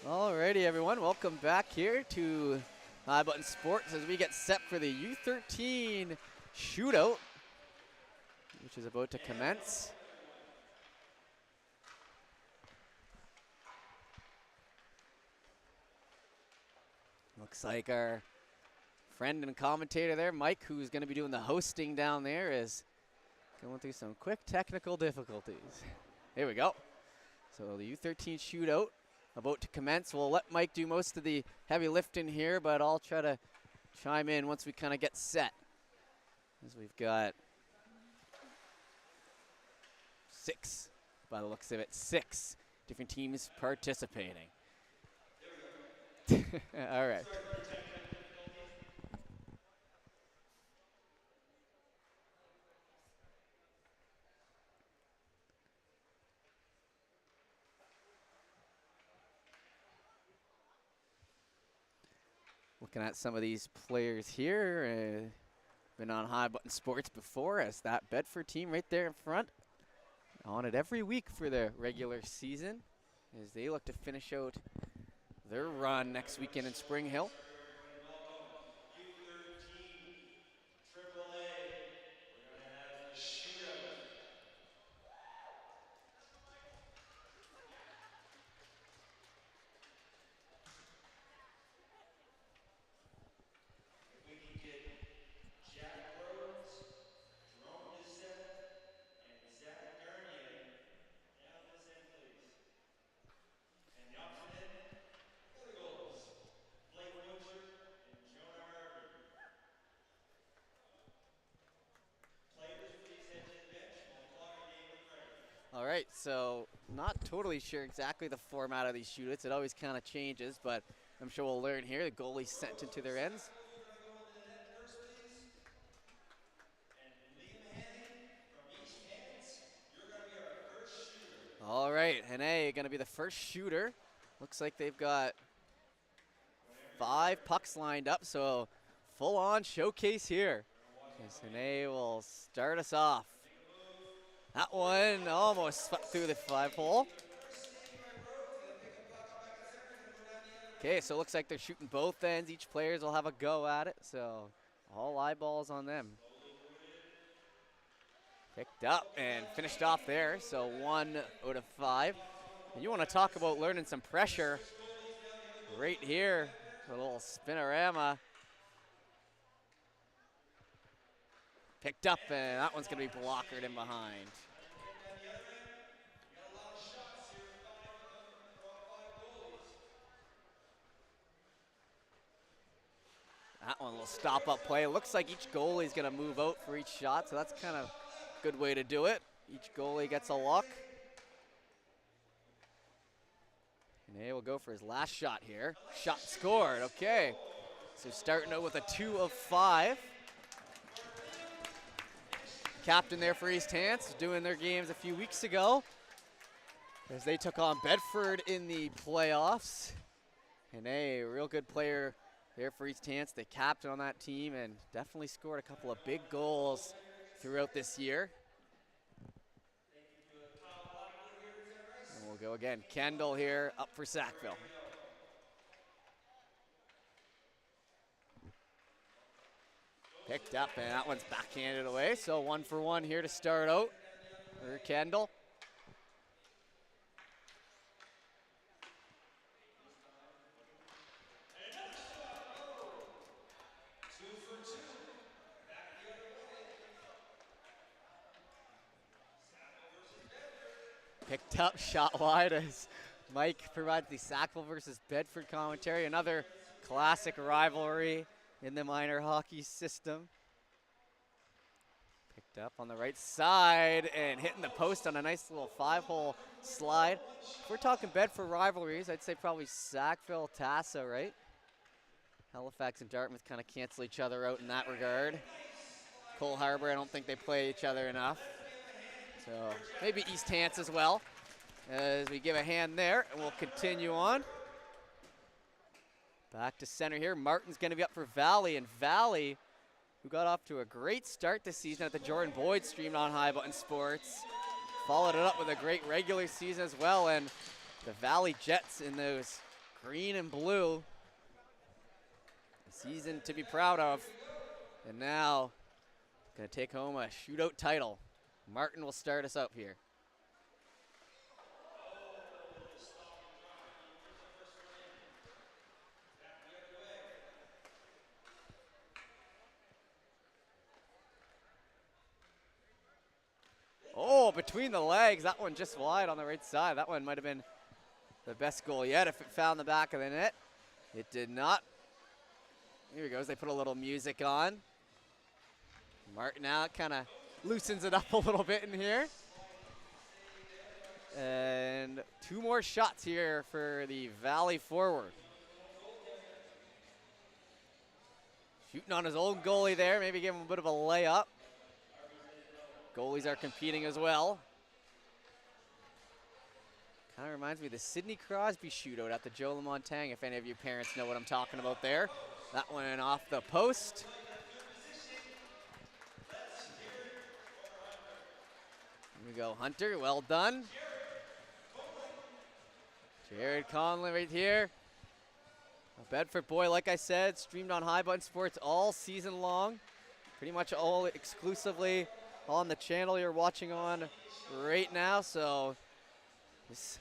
Alrighty, everyone, welcome back here to High Button Sports as we get set for the U13 Shootout, which is about to commence. Looks like our friend and commentator there, Mike, who's going to be doing the hosting down there, is going through some quick technical difficulties. Here we go. So the U13 Shootout about to commence. We'll let Mike do most of the heavy lifting here, but I'll try to chime in once we kind of get set. As we've got 6, by the looks of it, 6 different teams participating. All right. Looking at some of these players here, been on High Button Sports before as that Bedford team right there in front. On it every week for the regular season as they look to finish out their run next weekend in Spring Hill. All right, so not totally sure exactly the format of these shootouts. It always kind of changes, but I'm sure we'll learn here. The goalies sent into their ends. All right, Hene going to be the first shooter. Looks like they've got 5 pucks lined up, so full-on showcase here. As Hene will start us off. That one almost swept through the 5-hole. Okay, so it looks like they're shooting both ends. Each players will have a go at it, so all eyeballs on them. Picked up and finished off there, so 1 out of 5. And you want to talk about learning some pressure right here. A little spinorama. Picked up, and that one's going to be blockered in behind. That one will stop up play. It looks like each goalie is going to move out for each shot, so that's kind of a good way to do it. Each goalie gets a look. And he will go for his last shot here. Shot scored, okay. So starting out with a 2 of 5. Captain there for East Hants, doing their games a few weeks ago as they took on Bedford in the playoffs. And a real good player there for East Hants, the captain on that team, and definitely scored a couple of big goals throughout this year. And we'll go again. Kendall here up for Sackville. Picked up, and that one's backhanded away. So 1 for 1 here to start out for Kendall. Picked up, shot wide as Mike provides the Sackville versus Bedford commentary. Another classic rivalry in the minor hockey system. Picked up on the right side and hitting the post on a nice little 5-hole slide. If we're talking Bedford rivalries, I'd say probably Sackville, Tassa, right? Halifax and Dartmouth kind of cancel each other out in that regard. Cole Harbour, I don't think they play each other enough. So maybe East Hants as well, as we give a hand there, and we'll continue on. Back to center here. Martin's going to be up for Valley, and Valley, who got off to a great start this season at the Jordan Boyd streamed on High Button Sports, followed it up with a great regular season as well, and the Valley Jets in those green and blue. A season to be proud of. And now, gonna take home a shootout title. Martin will start us out here. Oh, between the legs. That one just wide on the right side. That one might have been the best goal yet if it found the back of the net. It did not. Here he goes. They put a little music on. Martin now kind of loosens it up a little bit in here. And 2 more shots here for the Valley forward. Shooting on his own goalie there. Maybe give him a bit of a layup. Goalies are competing as well. Kind of reminds me of the Sidney Crosby shootout at the Joe LaMontagne, if any of you parents know what I'm talking about there. That one off the post. Here we go, Hunter, well done. Jared Conlon right here. A Bedford boy, like I said, streamed on High Button Sports all season long. Pretty much all exclusively on the channel you're watching on right now. So this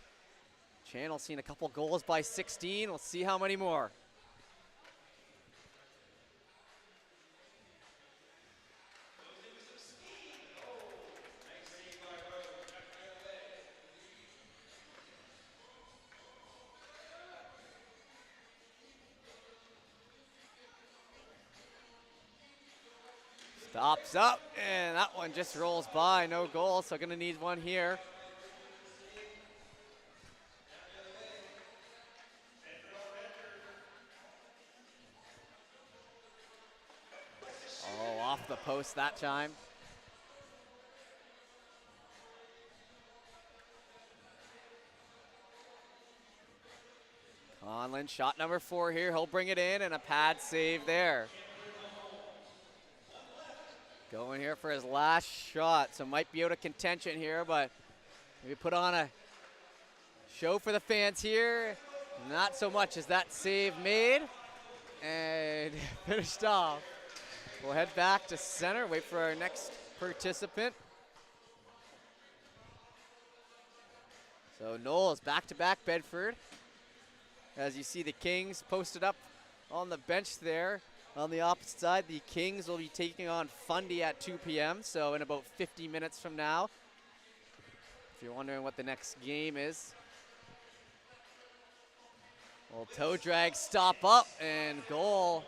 channel's seen a couple goals by 16. We'll see how many more. Stops up, and that one just rolls by. No goal, so gonna need one here. Oh, off the post that time. Conlon, shot number 4 here. He'll bring it in, and a pad save there. Going here for his last shot, so might be out of contention here, but maybe put on a show for the fans here. Not so much as that save made, and finished off. We'll head back to center, wait for our next participant. So Knowles back-to-back Bedford. As you see the Kings posted up on the bench there. On the opposite side, the Kings will be taking on Fundy at 2 p.m., so in about 50 minutes from now, if you're wondering what the next game is. Well, toe drag, stop up, and goal.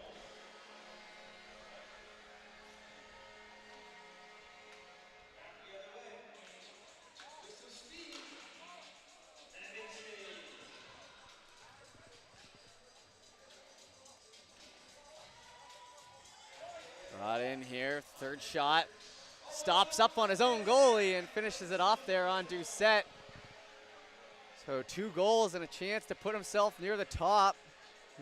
Brought in here, third shot. Stops up on his own goalie and finishes it off there on Doucette. So 2 goals and a chance to put himself near the top.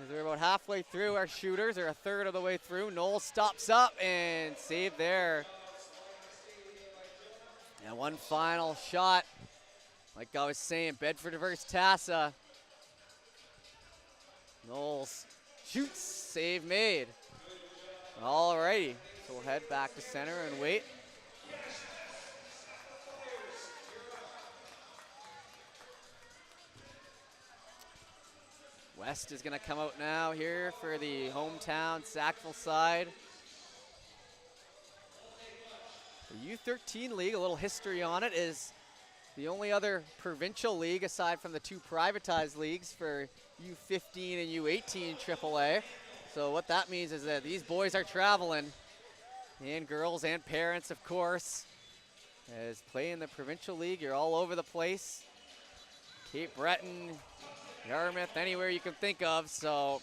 As they're about halfway through, our shooters are a third of the way through. Knowles stops up and save there. And one final shot. Like I was saying, Bedford versus Tassa. Knowles shoots, save made. Alrighty, so we'll head back to center and wait. West is gonna come out now here for the hometown Sackville side. The U13 league, a little history on it, is the only other provincial league aside from the 2 privatized leagues for U15 and U18 AAA. So what that means is that these boys are traveling, and girls and parents, of course. As playing the provincial league, you're all over the place. Cape Breton, Yarmouth, anywhere you can think of. So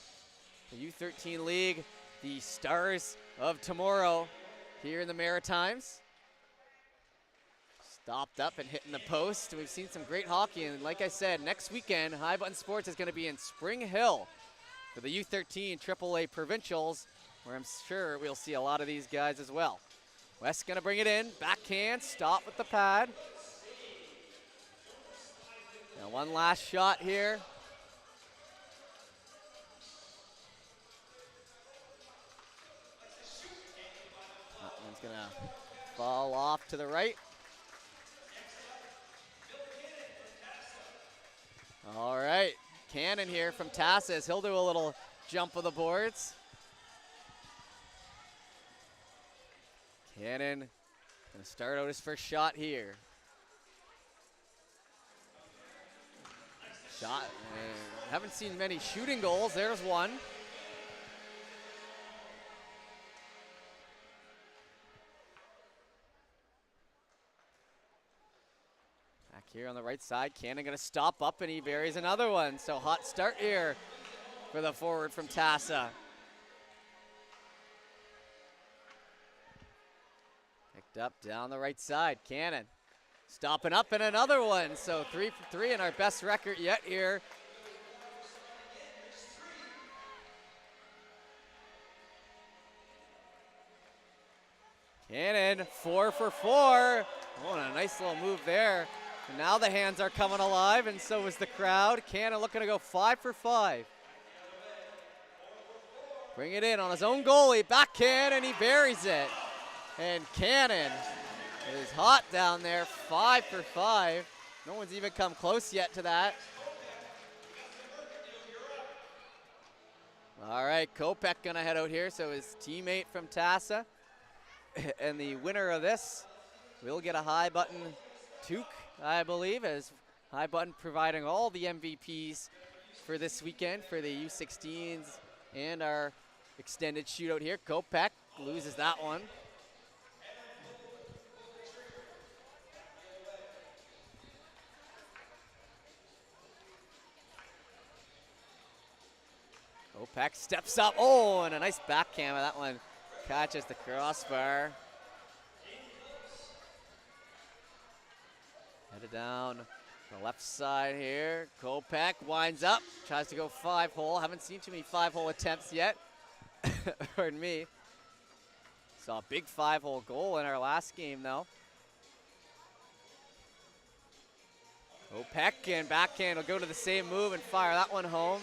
the U13 league, the stars of tomorrow here in the Maritimes. Stopped up and hitting the post. We've seen some great hockey, and like I said, next weekend, High Button Sports is going to be in Spring Hill for the U13 AAA Provincials, where I'm sure we'll see a lot of these guys as well. West's gonna bring it in, backhand, stop with the pad. Now one last shot here. Ball off to the right. All right, Cannon here from Tassis. He'll do a little jump of the boards. Cannon gonna start out his first shot here. Shot, haven't seen many shooting goals. There's one. Back here on the right side, Cannon gonna stop up and he buries another one. So hot start here for the forward from Tassa. Picked up down the right side, Cannon. Stopping up and another one. So 3 for 3 in our best record yet here. Cannon 4 for 4. Oh, and a nice little move there. And now the hands are coming alive and so is the crowd. Cannon looking to go 5 for 5. Bring it in on his own goalie. Backhand and he buries it. And Cannon is hot down there, 5 for 5. No one's even come close yet to that. All right, Kopech gonna head out here, so his teammate from Tassa. And the winner of this will get a high button toque, I believe, as high button providing all the MVPs for this weekend for the U16s and our extended shootout here. Kopech loses that one. Kopech steps up. Oh, and a nice backhand. That one catches the crossbar. Headed down the left side here. Kopech winds up, tries to go 5-hole. Haven't seen too many 5-hole attempts yet. Pardon me. Saw a big 5-hole goal in our last game, though. Kopech and backhand will go to the same move and fire that one home.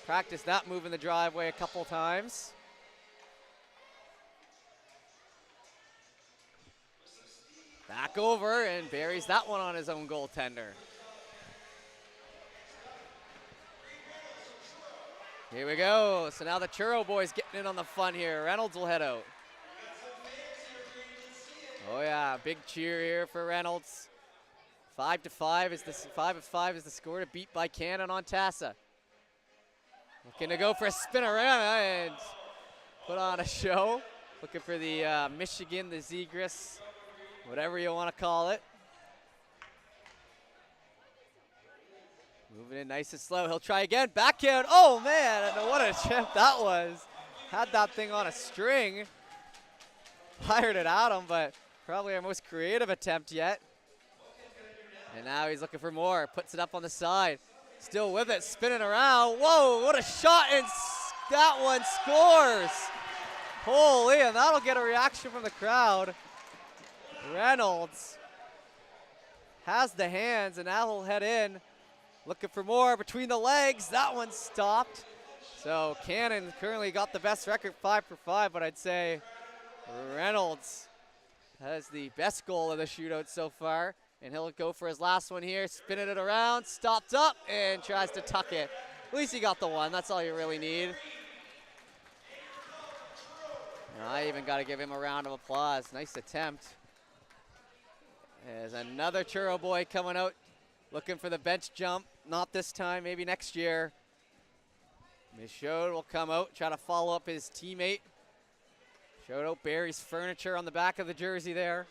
Practiced that move in the driveway a couple times. Back over and buries that one on his own goaltender. Here we go. So now the Churro boys getting in on the fun here. Reynolds will head out. Oh yeah, big cheer here for Reynolds. 5 to 5 is the 5 of 5 is the score to beat by Cannon on Tassa. Looking to go for a spin around and put on a show. Looking for the Michigan, the Zegras, whatever you want to call it. Moving in nice and slow. He'll try again. Backhand. Oh, man. What a attempt that was. Had that thing on a string. Fired it at him, but probably our most creative attempt yet. And now he's looking for more. Puts it up on the side. Still with it, spinning around. Whoa, what a shot, and that one scores. Holy, and that'll get a reaction from the crowd. Reynolds has the hands, and now he'll head in. Looking for more between the legs. That one stopped. So Cannon currently got the best record, 5 for 5, but I'd say Reynolds has the best goal of the shootout so far. And he'll go for his last one here, spinning it around, stopped up, and tries to tuck it. At least he got the one. That's all you really need. And I even got to give him a round of applause. Nice attempt. There's another Churro boy coming out, looking for the bench jump. Not this time, maybe next year. Michaud will come out, try to follow up his teammate. Shootout buries furniture on the back of the jersey there.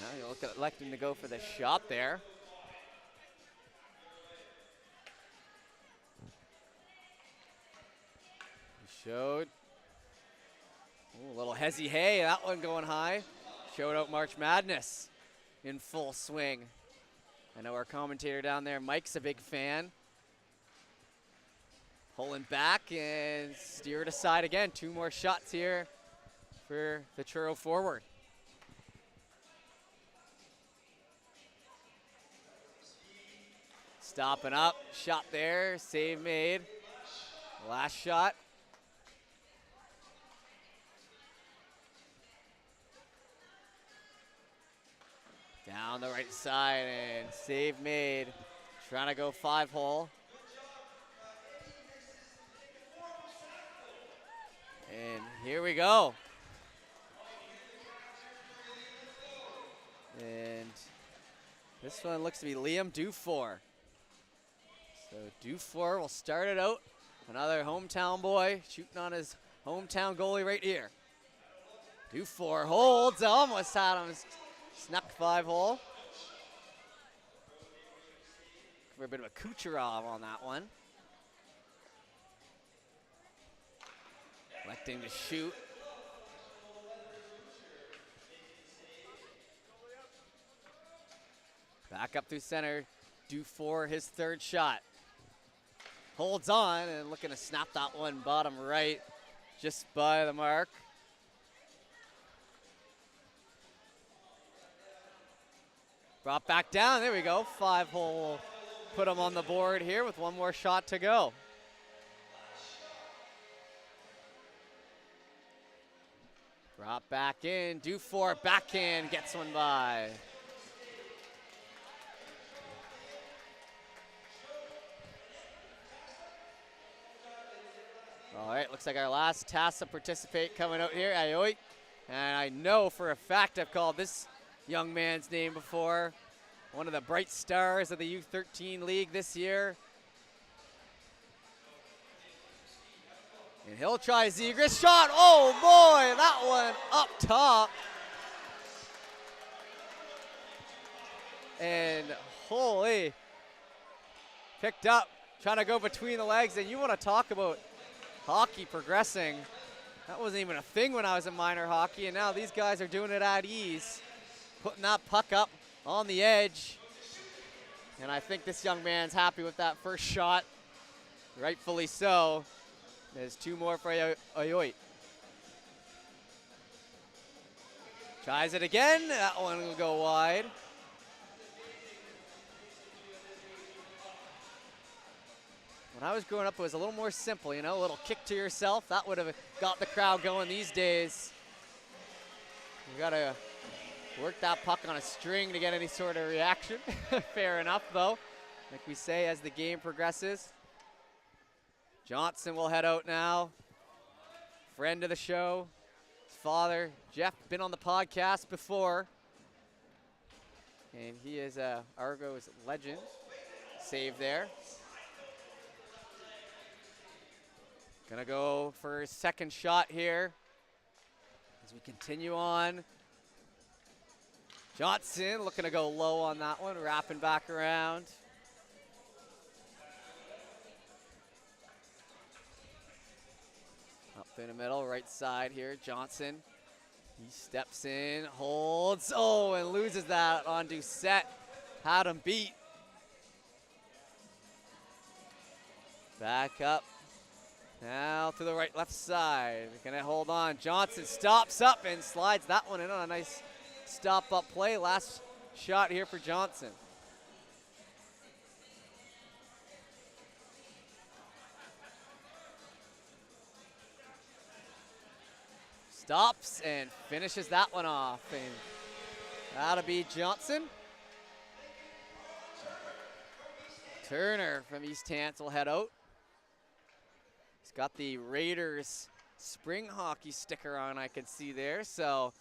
Now you look at electing to go for the shot there. Showed. Ooh, a little hezzy hay, that one going high. Showed out March Madness in full swing. I know our commentator down there, Mike's a big fan. Pulling back and steer it aside again. 2 more shots here for the Churro forward. Stopping up, shot there, save made. Last shot. Down the right side and save made. Trying to go 5-hole. And here we go. And this one looks to be Liam Dufour. So Dufour will start it out. Another hometown boy shooting on his hometown goalie right here. Dufour holds, almost had him snuck 5-hole. For a bit of a Kucherov on that one. Electing to shoot. Back up through center. Dufour, his third shot. Holds on and looking to snap that one bottom right, just by the mark. Brought back down, there we go. 5-hole, put him on the board here with one more shot to go. Brought back in, Dufour backhand gets one by. All right, looks like our last TASA participate coming out here, Ayoy. And I know for a fact I've called this young man's name before. One of the bright stars of the U13 league this year. And he'll try Zegras shot. Oh boy, that one up top. And holy, picked up, trying to go between the legs. And you want to talk about hockey progressing. That wasn't even a thing when I was in minor hockey, and now these guys are doing it at ease, putting that puck up on the edge. And I think this young man's happy with that first shot, rightfully so. There's two more for Ayoy. Tries it again, that one will go wide. When I was growing up, it was a little more simple, you know, a little kick to yourself. That would have got the crowd going these days. You gotta work that puck on a string to get any sort of reaction. Fair enough, though, like we say as the game progresses. Johnson will head out now. Friend of the show, his father, Jeff, been on the podcast before. And he is a Argos legend. Save there. Gonna go for his second shot here as we continue on. Johnson looking to go low on that one, wrapping back around. Up in the middle, right side here, Johnson. He steps in, holds, oh, and loses that on Doucette. Had him beat. Back up. Now to the right, left side. Gonna hold on. Johnson stops up and slides that one in on a nice stop-up play. Last shot here for Johnson. Stops and finishes that one off. And that'll be Johnson. Turner from East Hants will head out. He's got the Raiders spring hockey sticker on, I can see there. So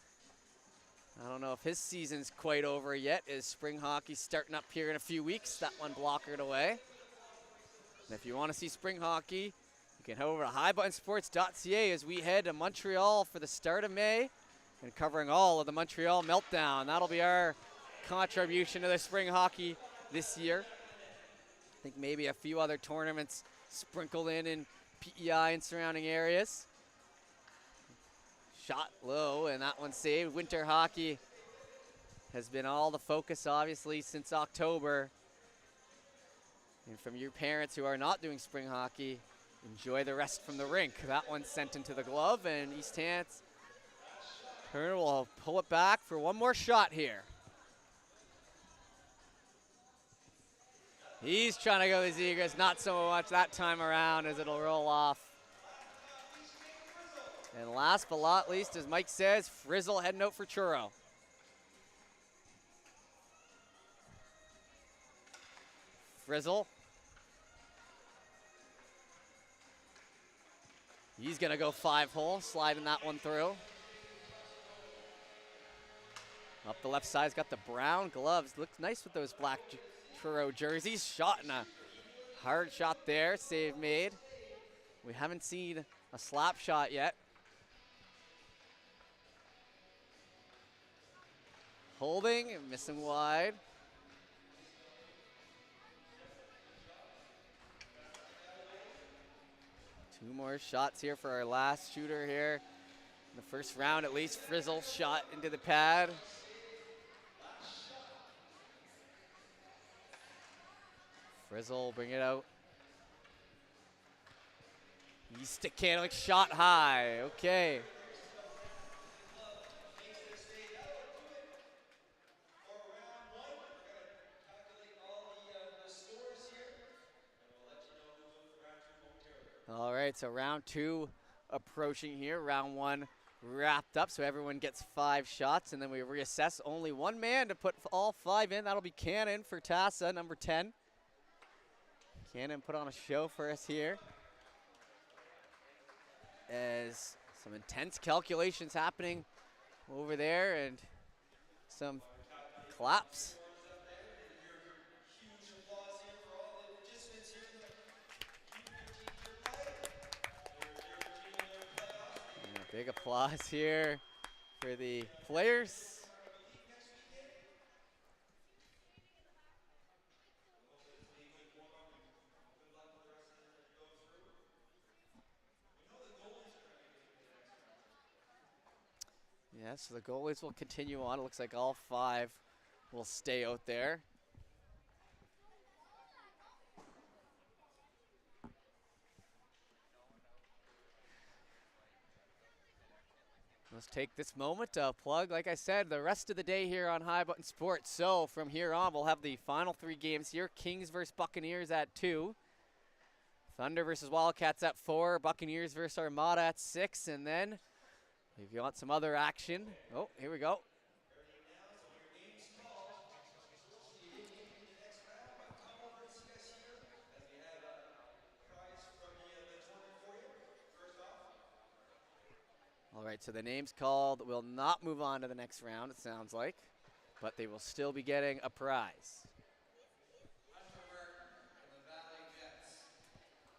I don't know if his season's quite over yet. Is spring hockey starting up here in a few weeks? That one blockered away. And if you want to see spring hockey, you can head over to highbuttonsports.ca as we head to Montreal for the start of May and covering all of the Montreal Meltdown. That'll be our contribution to the spring hockey this year. I think maybe a few other tournaments sprinkled in PEI and surrounding areas. Shot low, and that one saved. Winter hockey has been all the focus, obviously, since October. And from your parents who are not doing spring hockey, enjoy the rest from the rink. That one's sent into the glove, and East Hants Turner will pull it back for one more shot here. He's trying to go with Zegras, not so much that time around as it'll roll off. And last but not least, as Mike says, Frizzle heading out for Churro. Frizzle. He's gonna go 5-hole, sliding that one through. Up the left side's got the brown gloves. Looks nice with those black Truro jerseys. Shot in a hard shot there, save made. We haven't seen a slap shot yet. Holding and missing wide. Two more shots here for our last shooter here. In the first round at least, Frizzle shot into the pad. Frizzle, bring it out. He's stick handling, shot high, okay. All right, so round 2 approaching here. Round 1 wrapped up, so everyone gets 5 shots, and then we reassess. Only one man to put all 5 in. That'll be Cannon for Tassa, number 10. Cannon put on a show for us here. As some intense calculations happening over there and some claps. And a big applause here for the players. Yeah, so the goalies will continue on. It looks like all 5 will stay out there. Let's take this moment to plug, like I said, the rest of the day here on High Button Sports. So from here on, we'll have the final 3 games here. Kings versus Buccaneers at 2. Thunder versus Wildcats at 4. Buccaneers versus Armada at 6. And then if you want some other action, oh, here we go. All right, so the names called will not move on to the next round, it sounds like, but they will still be getting a prize.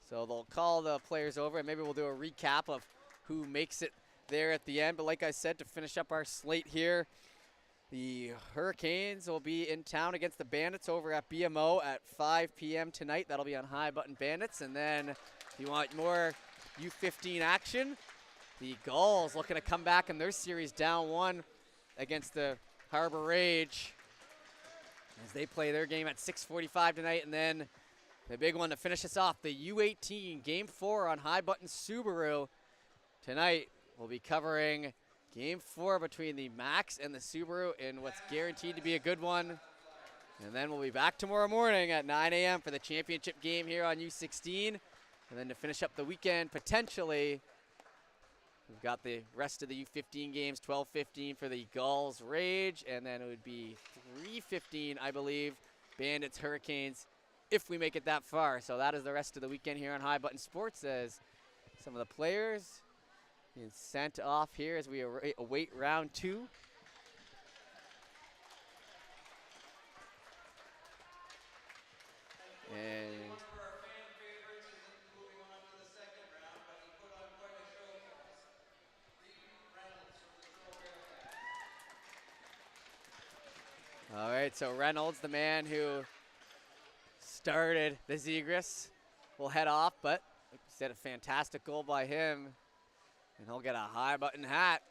So they'll call the players over, and maybe we'll do a recap of who makes it there at the end. But like I said, to finish up our slate here, the Hurricanes will be in town against the Bandits over at BMO at 5 p.m. tonight. That'll be on High Button Bandits. And then if you want more U15 action, the Gulls looking to come back in their series down 1 against the Harbor Rage as they play their game at 6:45 tonight. And then the big one to finish us off, the U18 Game 4 on High Button Subaru. Tonight we'll be covering Game 4 between the Max and the Subaru in what's guaranteed to be a good one. And then we'll be back tomorrow morning at 9 a.m. for the championship game here on U16. And then to finish up the weekend, potentially, we've got the rest of the U15 games, 12:15 for the Gulls Rage, and then it would be 3:15, I believe, Bandits Hurricanes, if we make it that far. So that is the rest of the weekend here on High Button Sports as some of the players being sent off here as we await round 2. And all right, so Reynolds, the man who started the Zegras, will head off, but like you said, a fantastic goal by him, and he'll get a High Button hat.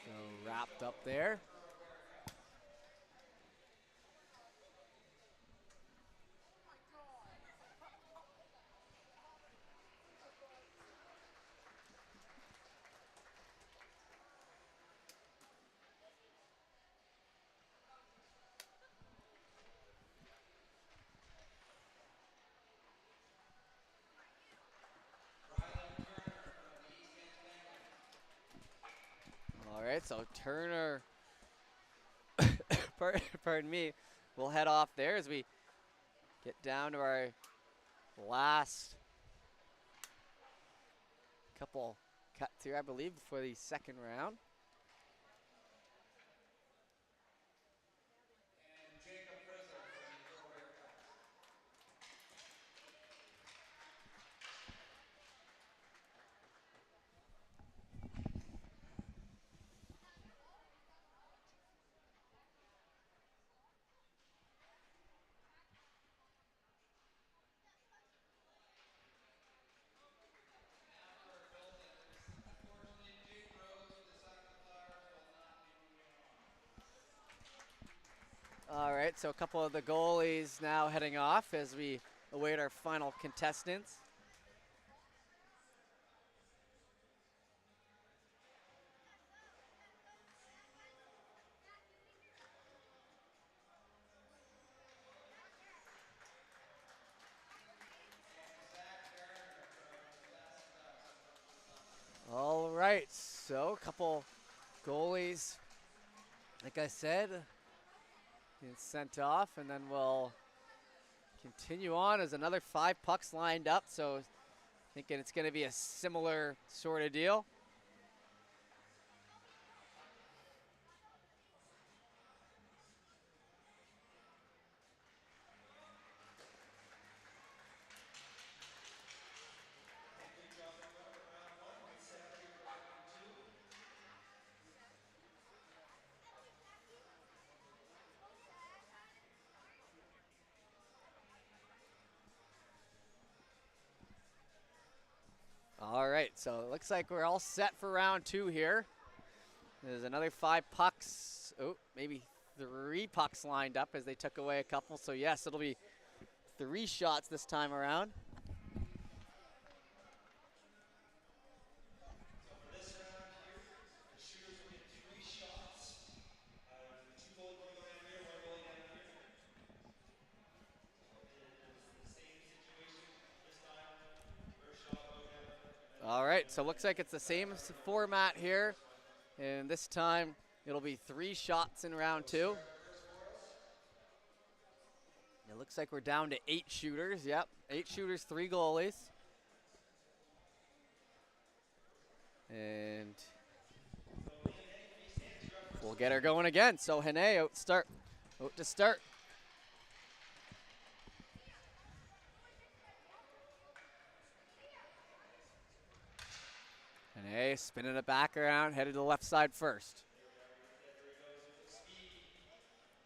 So wrapped up there. right, so Turner, pardon me, we'll head off there as we get down to our last couple cuts here, I believe, before the second round. All right, so a couple of the goalies now heading off as we await our final contestants. All right, so a couple goalies, like I said, getting sent off, and then we'll continue on as another 5 pucks lined up. So thinking it's going to be a similar sort of deal. All right, so it looks like we're all set for round 2 here. There's another 5 pucks, oh, maybe 3 pucks lined up as they took away a couple. So yes, it'll be 3 shots this time around. So for this round here, the shooters will get 3 shots. The 2 goalies will go down here, 1 goalie down here. So it's the same situation this time. First shot will go down. All right, so it looks like it's the same format here. And this time it'll be 3 shots in round 2. It looks like we're down to 8 shooters. Yep, 8 shooters, 3 goalies. And we'll get her going again. So Hene out to start. Hene spinning it back around, headed to the left side first.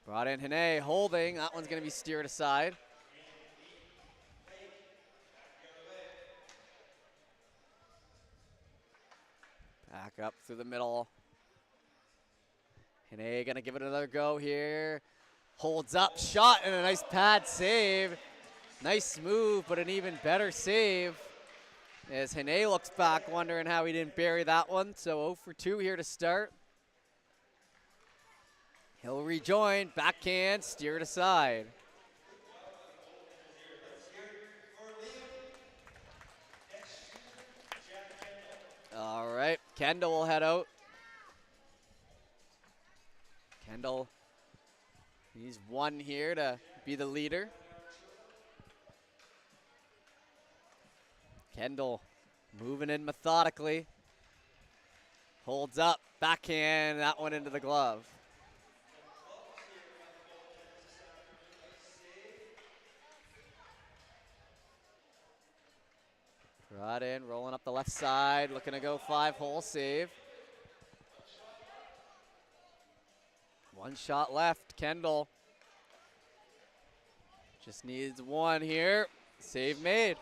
Brought in Hene, holding. That one's going to be steered aside. Back up through the middle. Hene going to give it another go here. Holds up, shot, and a nice pad save. Nice move, but an even better save. As Hene looks back, wondering how he didn't bury that one. So 0 for 2 here to start. He'll rejoin, backhand, steered aside. All right, Kendall will head out. Kendall, he's 1 here to be the leader. Kendall moving in methodically. Holds up, backhand, that one into the glove. Brought in, rolling up the left side, looking to go 5-hole save. 1 shot left, Kendall. Just needs 1 here, save made.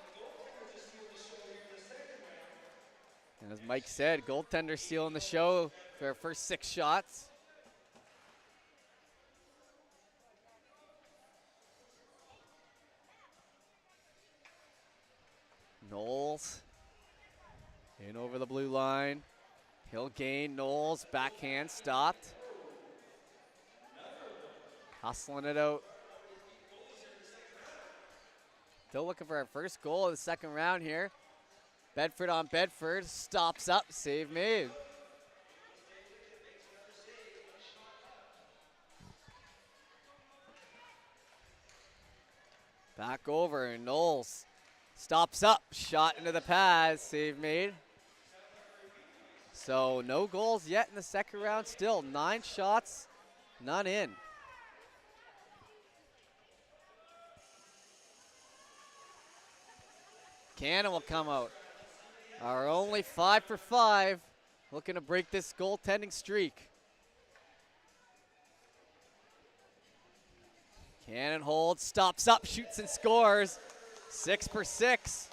And as Mike said, goaltender stealing the show for our first 6 shots. Knowles in over the blue line. He'll gain. Knowles backhand stopped. Hustling it out. Still looking for our first goal of the second round here. Bedford on Bedford, stops up, save made. Back over, and Knowles stops up, shot into the pad, save made. So no goals yet in the second round still. 9 shots, none in. Cannon will come out. Our only 5 for 5, looking to break this goaltending streak. Cannon holds, stops up, shoots and scores. 6 for 6.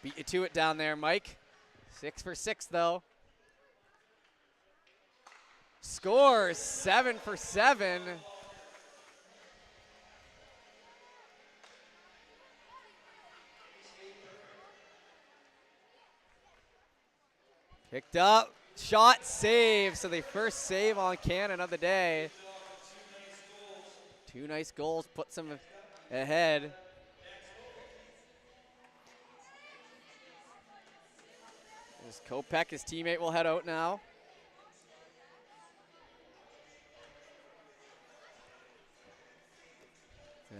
Beat you to it down there, Mike. 6 for 6 though. Scores 7 for 7. Picked up, shot, save. So the first save on Cannon of the day. 2 nice goals, puts him ahead. There's Kopech, his teammate will head out now.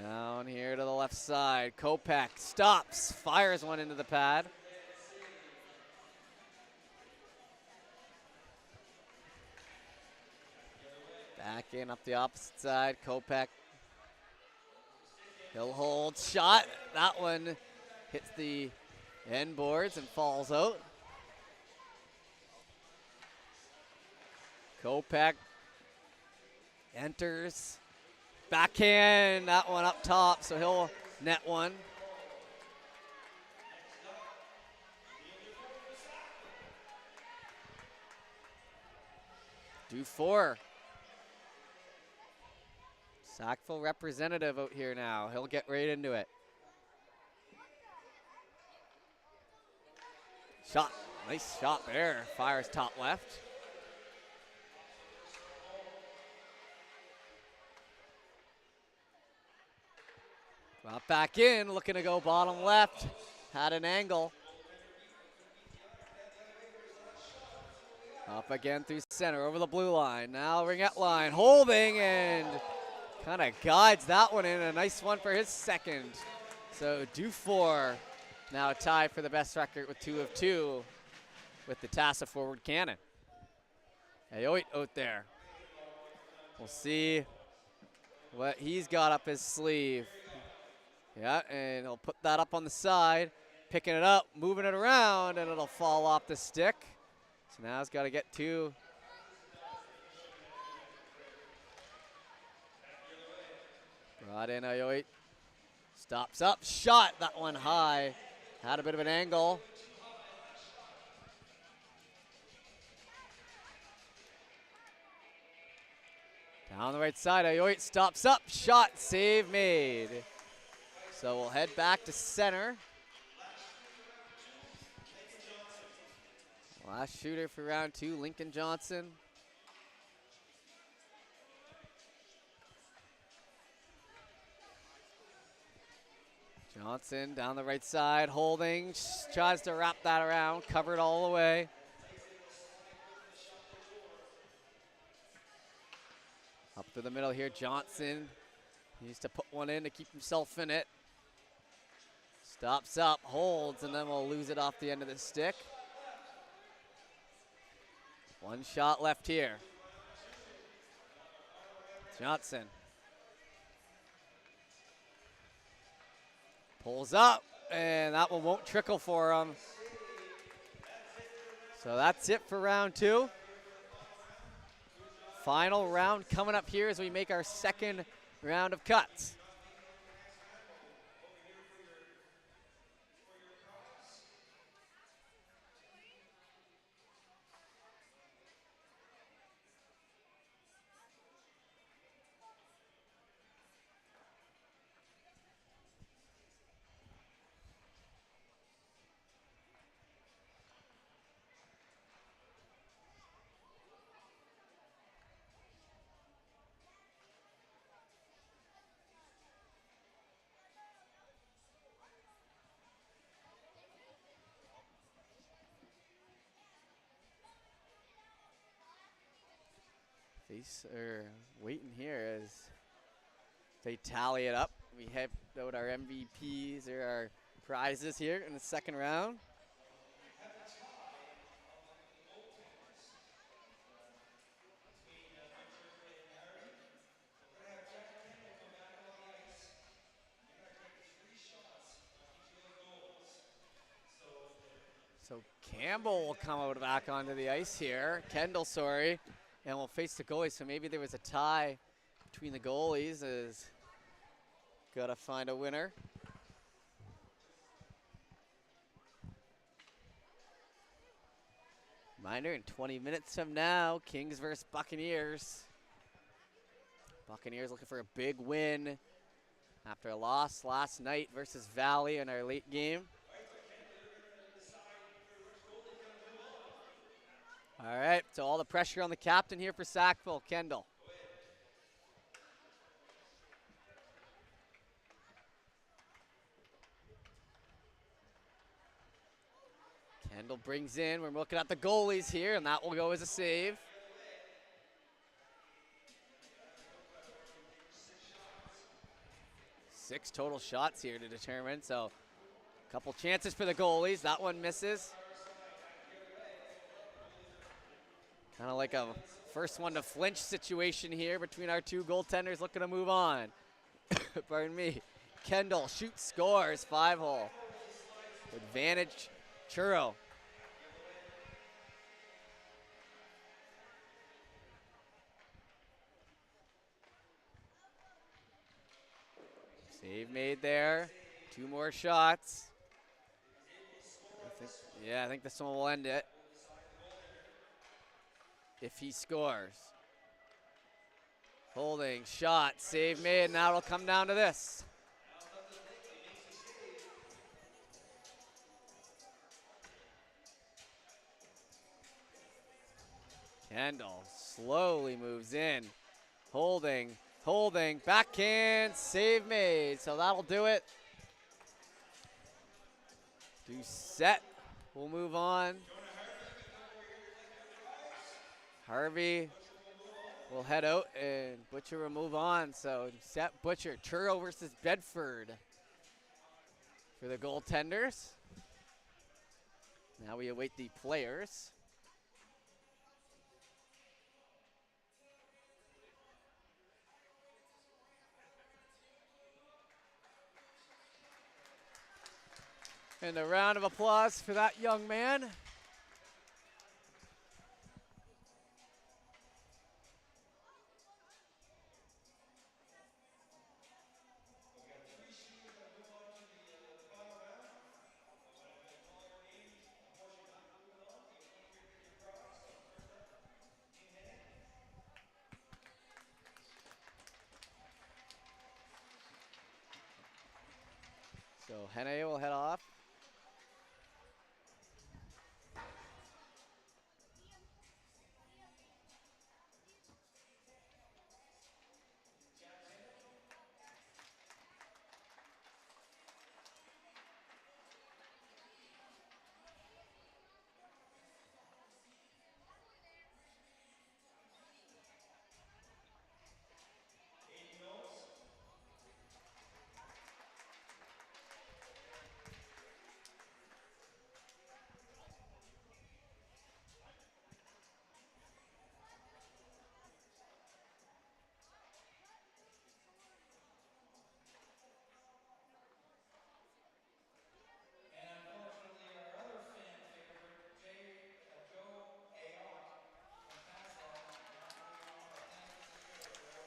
Down here to the left side, Kopech stops, fires one into the pad. Back in up the opposite side, Kopech. He'll hold, shot. That one hits the end boards and falls out. Kopech enters. Backhand, that one up top, so he'll net one. Dufour. Sackville representative out here now. He'll get right into it. Shot, nice shot there. Fires top left. Brought back in, looking to go bottom left. Had an angle. Up again through center, over the blue line. Now ringette line, holding and kind of guides that one in. A nice one for his second. So Dufour now tied for the best record with 2 of 2 with the Tassa forward Cannon. Ayoit out there. We'll see what he's got up his sleeve. Yeah, and he'll put that up on the side, picking it up, moving it around, and it'll fall off the stick. So now he's got to get 2. Brought in Ayoit. Stops up, shot, that one high. Had a bit of an angle. Down the right side, Ayoit stops up, shot, save made. So we'll head back to center. Last shooter for round 2, Lincoln Johnson. Johnson down the right side, holding, tries to wrap that around, covered all the way. Up through the middle here, Johnson needs to put one in to keep himself in it. Stops up, holds, and then we'll lose it off the end of the stick. 1 shot left here. Johnson. Pulls up, and that one won't trickle for him. So that's it for round 2. Final round coming up here as we make our second round of cuts. Face or waiting here as They tally it up. We have out our MVPs or our prizes here in the second round. So Campbell will come out back onto the ice here. Kendall, sorry. And we'll face the goalies. So maybe there was a tie between the goalies. Is gotta find a winner. Reminder, in 20 minutes from now, Kings versus Buccaneers. Buccaneers looking for a big win after a loss last night versus Valley in our late game. All right, so all the pressure on the captain here for Sackville, Kendall. Kendall brings in, we're looking at the goalies here, and that will go as a save. 6 total shots here to determine, so a couple chances for the goalies. That one misses. Kind of like a first one to flinch situation here between our two goaltenders looking to move on. Pardon me. Kendall shoots, scores, 5-hole. Advantage, Churro. Save made there. 2 more shots. I think this one will end it. If he scores. Holding, shot, save made, and now it'll come down to this. Kendall slowly moves in. Holding, backhand, save made. So that'll do it. Doucette will move on. Harvey will head out and Butcher will move on. So Doucette, Butcher, Churro versus Bedford for the goaltenders. Now we await the players. And a round of applause for that young man. So Hene will head off.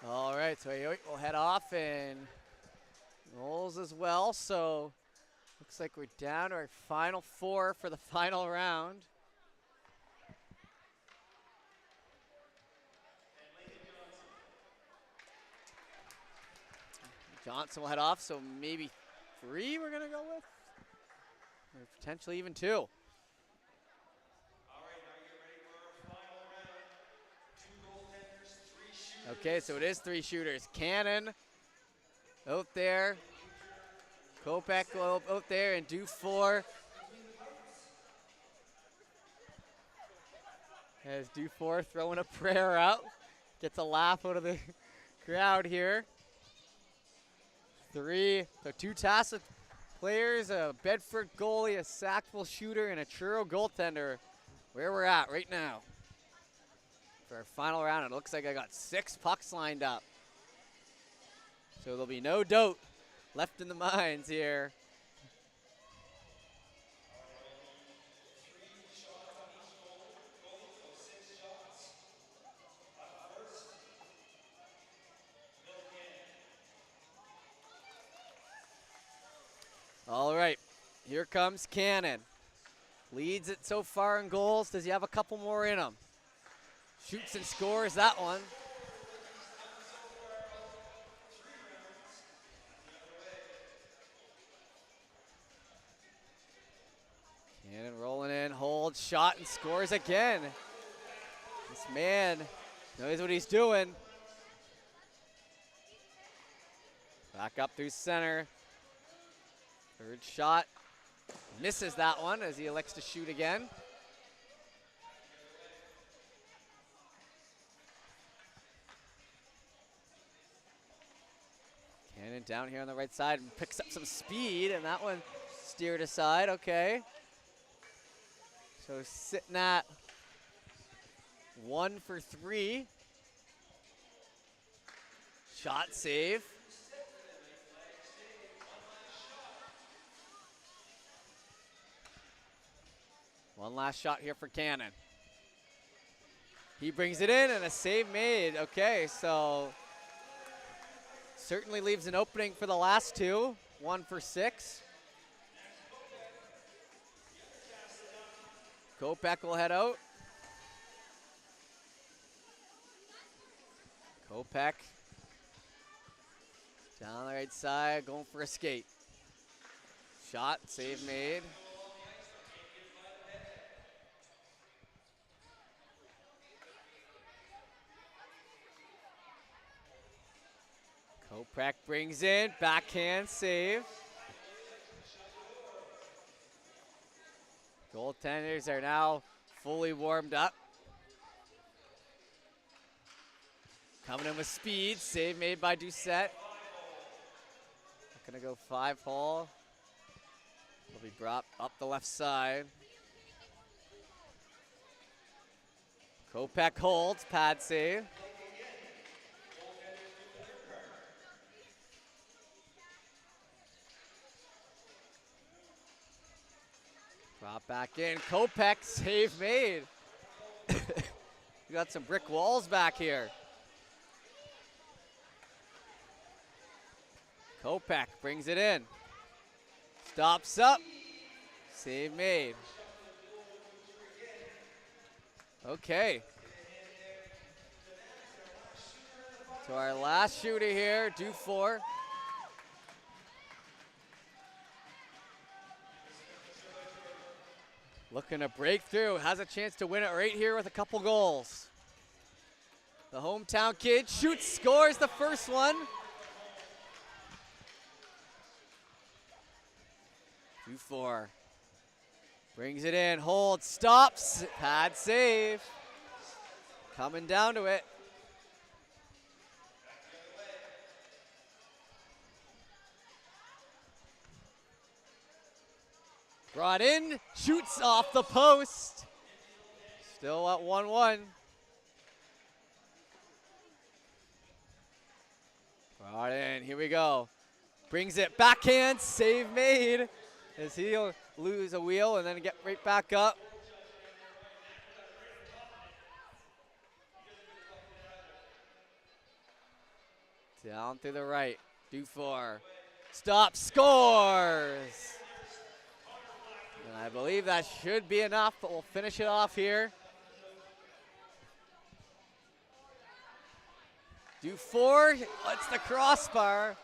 All right, so we'll head off and Knowles as well. So looks like we're down to our final 4 for the final round. Johnson will head off, so maybe 3 we're gonna go with, or potentially even 2. Okay, so it is 3 shooters. Cannon out there. Kopech out there, and Dufour as Dufour throwing a prayer out. Gets a laugh out of the crowd here. 3. So 2 Tassa players, a Bedford goalie, a Sackville shooter, and a Truro goaltender. Where we're at right now for our final round. It looks like I got 6 pucks lined up. So there'll be no doubt left in the minds here. All right, here comes Cannon. Leads it so far in goals. Does he have a couple more in him? Shoots and scores that one. Cannon rolling in, holds, shot, and scores again. This man knows what he's doing. Back up through center. Third shot. Misses that one as he elects to shoot again. Cannon down here on the right side and picks up some speed, and that one steered aside. Okay. So sitting at 1 for 3. Shot save. One last shot here for Cannon. He brings it in and a save made. Okay, so certainly leaves an opening for the last 2. 1 for 6. Kopech will head out. Kopech down the right side, going for a skate. Shot, save made. Kopech brings in, backhand save. Goaltenders are now fully warmed up. Coming in with speed, save made by Doucette. Gonna go 5-hole. Will be brought up the left side. Kopech holds, pad save. Drop back in, Kopech, save made. We got some brick walls back here. Kopech brings it in. Stops up, save made. Okay. So our last shooter here, Dufour. Looking to break through, has a chance to win it right here with a couple goals. The hometown kid shoots, scores the first one. Dufour brings it in, holds, stops, pad save. Coming down to it. Brought in, shoots off the post. Still at 1-1. Brought in, here we go. Brings it, backhand, save made. As he'll lose a wheel and then get right back up. Down through the right, Dufour. Stop, scores! And I believe that should be enough, but we'll finish it off here. Dufour, lets the crossbar.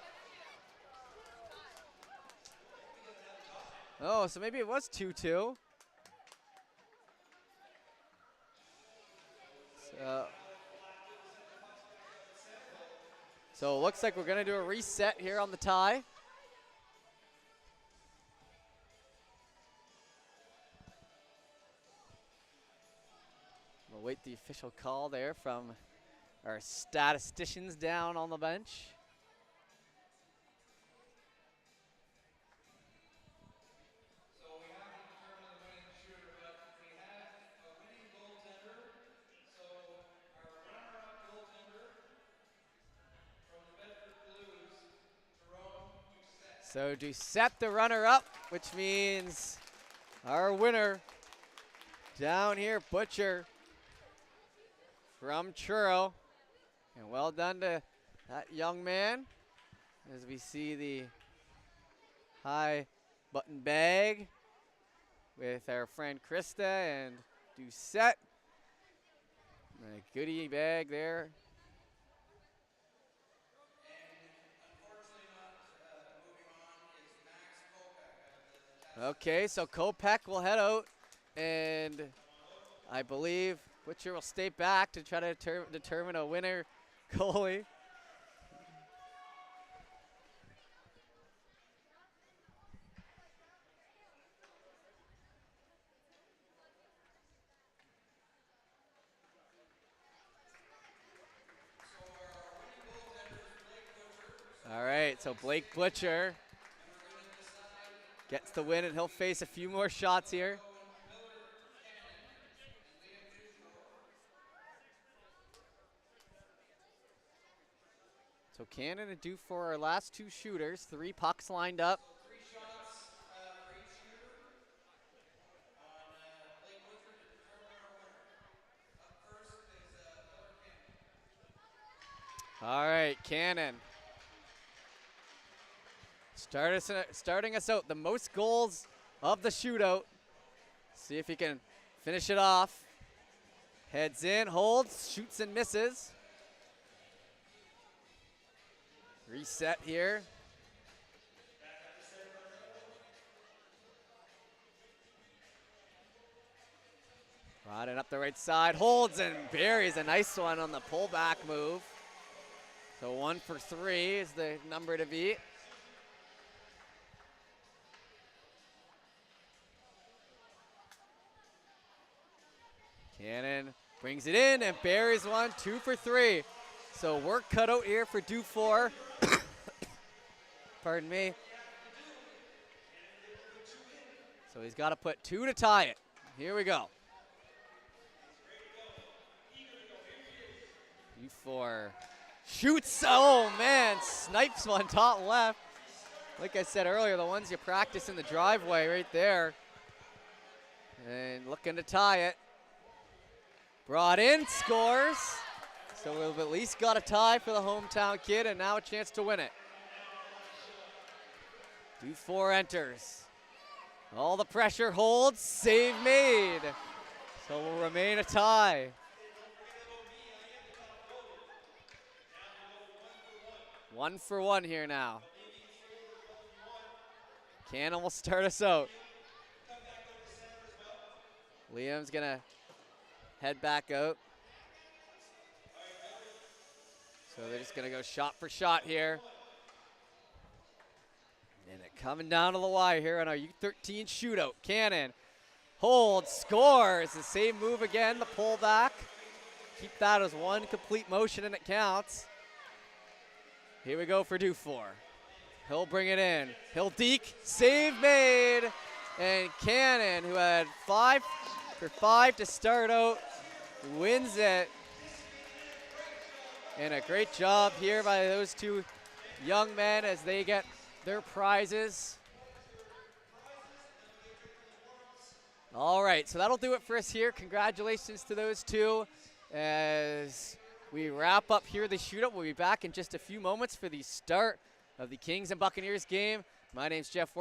Oh, so maybe it was 2-2. So it looks like we're gonna do a reset here on the tie. We'll wait the official call there from our statisticians down on the bench. So Doucette the runner-up, which means our winner down here, Butcher from Truro. And well done to that young man as we see the high button bag with our friend Krista and Doucette. A goodie bag there. Okay, so Kopech will head out, and I believe Butcher will stay back to try to determine a winner goalie. All right, so Blake Butcher gets the win, and he'll face a few more shots here. So Cannon and Dufour, our last two shooters, 3 pucks lined up. So 3 shots for each shooter on Blake Butcher to determine our winner. Up first is Miller Cannon. All right, Cannon. Starting us out, the most goals of the shootout. See if he can finish it off. Heads in, holds, shoots and misses. Reset here. Brought it up the right side, holds and buries a nice one on the pullback move. So 1 for 3 is the number to beat. Cannon brings it in and buries one, 2 for 3. So work cut out here for Dufour. Pardon me. So he's got to put 2 to tie it. Here we go. Dufour shoots, oh man, snipes one top left. Like I said earlier, the ones you practice in the driveway right there. And looking to tie it. Brought in, scores. So we've at least got a tie for the hometown kid and now a chance to win it. Dufour enters. All the pressure holds, save made. So will remain a tie. One for one here now. Cannon will start us out. Liam's gonna head back out. So they're just gonna go shot for shot here. And it coming down to the wire here on our U13 shootout. Cannon holds, scores. The same move again, the pullback. Keep that as one complete motion and it counts. Here we go for Dufour. He'll bring it in. He'll deke, save made. And Cannon, who had 5 for 5 to start out, wins it. And a great job here by those two young men as they get their prizes. All right, so that'll do it for us here. Congratulations to those two. As we wrap up here the shootout, we'll be back in just a few moments for the start of the Kings and Buccaneers game. My name's Jeff Work.